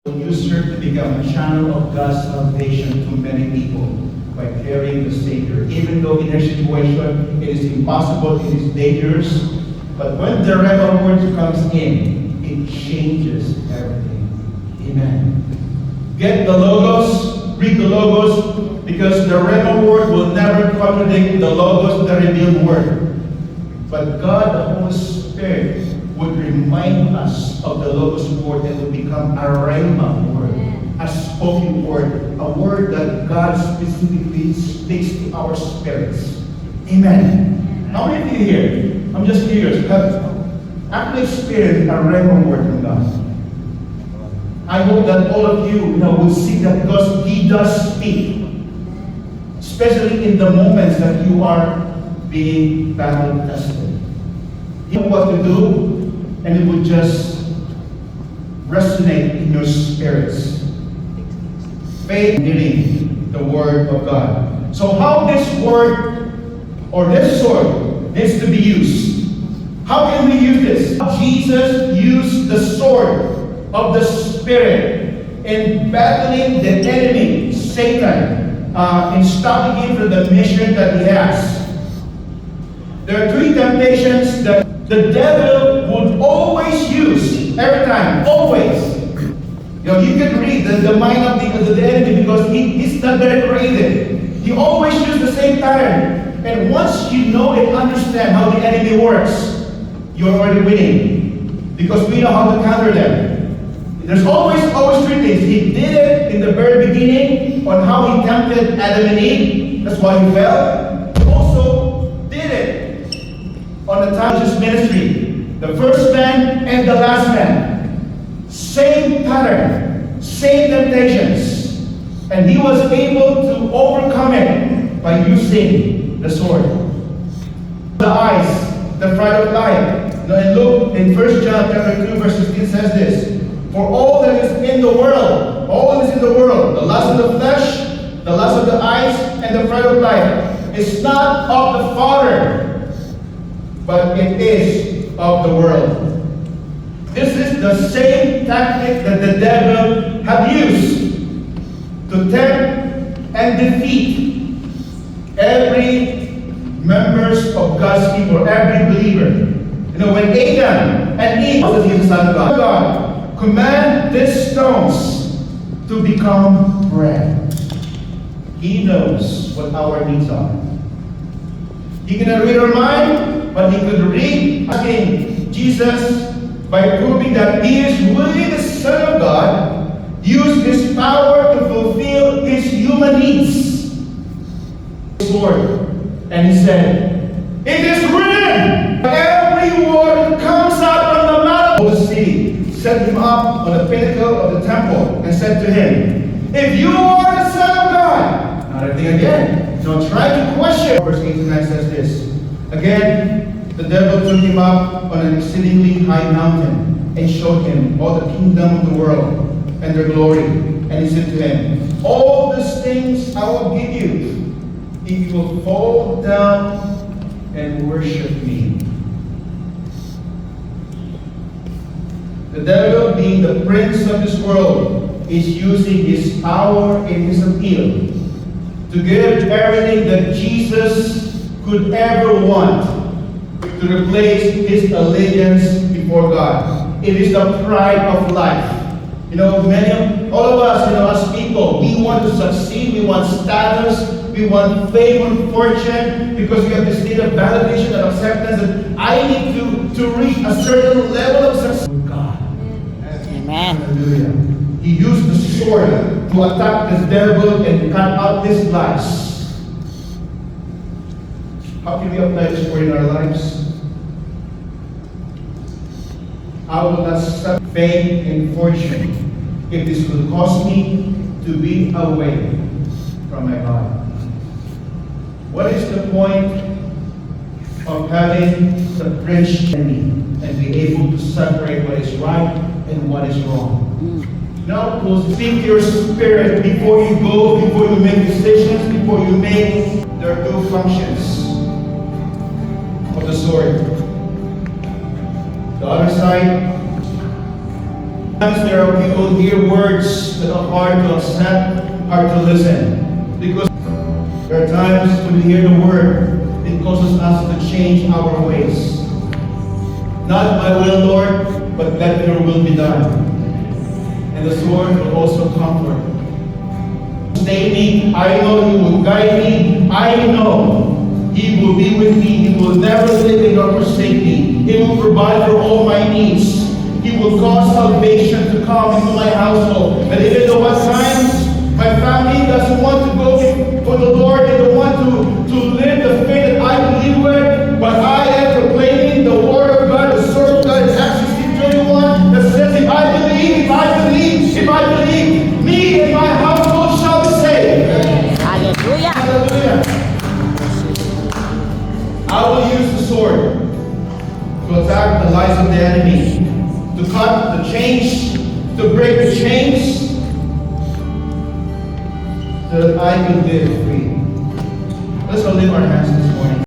Use her to become a channel of God's salvation to many people by carrying the Savior. Even though in her situation it is impossible, it is dangerous, but when the Rhema word comes in, it changes everything. Amen. Get the Logos, read the Logos, because the Rhema word will never contradict the Logos, the revealed word. But God, the Holy Spirit, would remind us of the Logos word and would become a Rhema word, a spoken word, a word that God specifically speaks to our spirits. Amen. How many of you here, I'm just curious, have actually experienced a Rhema word from God? I hope that all of you, will see that because He does speak, especially in the moments that you are being battle tested. You know what to do, and it will just resonate in your spirits. Faith needing the Word of God. So how this word or this sword needs to be used? How can we use this? Jesus used the sword of the Spirit in battling the enemy, Satan, in stopping him from the mission that he has. There are three temptations that the devil would always use, every time, always. You can read the mind of the enemy because he's not very creative. He always uses the same pattern. And once you know and understand how the enemy works, you're already winning. Because we know how to counter them. There's always three things. He did it in the very beginning on how he tempted Adam and Eve. That's why he fell. He also did it on the time of his ministry. The first man and the last man. Same pattern. Same temptations. And he was able to overcome it by using the sword. The eyes, the pride of life. And look, in 1 John chapter 2, verse 16 says this. For all that is in the world, the lust of the flesh, the lust of the eyes, and the pride of life, is not of the Father, but it is of the world. This is the same tactic that the devil have used to tempt and defeat every members of God's people, every believer. When Adam and Eve was the Son of God, command these stones to become bread. He knows what our needs are. He cannot read our mind, but he could read asking Jesus by proving that he is really the Son of God, use his power to fulfill his human needs. Lord, and he said, it is written, every word that comes out from the mouth of the city. Set him up on the pinnacle of the temple and said to him, if you are the Son of God, not everything again. Don't try to question. Verse 8 to 9 says this. Again, the devil took him up on an exceedingly high mountain and showed him all the kingdom of the world and their glory. And he said to him, all these things I will give you if you will fall down and worship me. The devil, being the prince of this world, is using his power and his appeal to give everything that Jesus could ever want to replace his allegiance before God. It is the pride of life. All of us, as people, we want to succeed, we want status, we want fame and fortune, because we have this state of validation and acceptance that I need to reach a certain level of success with God. Amen. Hallelujah. He used the sword to attack this devil and cut out his lies. How can we apply this word in our lives? I will not accept fame and fortune if this will cause me to be away from my God. What is the point of having the Christian and be able to separate what is right and what is wrong? Now, speak to your spirit before you go, before you make decisions, before you make. There are two functions of the sword. The other side, Sometimes there are people who hear words that are hard to accept, hard to listen. Because there are times when we hear the word, it causes us to change our ways. Not my will, Lord, but let your will be done. And the sword will also comfort. Stay me, I know He will guide me, I know He will be with me, He will never leave me nor forsake me. He will provide for all my needs. He will cause salvation to come into my household. And even though at times my family doesn't want to go for the Lord, they don't want to live the faith that I believe with, but I am proclaiming the word of God, the sword of God, in Acts 16:31, that says, if I believe, me and my household shall be saved. Hallelujah. Hallelujah. I will use the sword to attack the lies of the enemy, to cut the chains, to break the chains, so that I can live free. Let's all lift our hands this morning.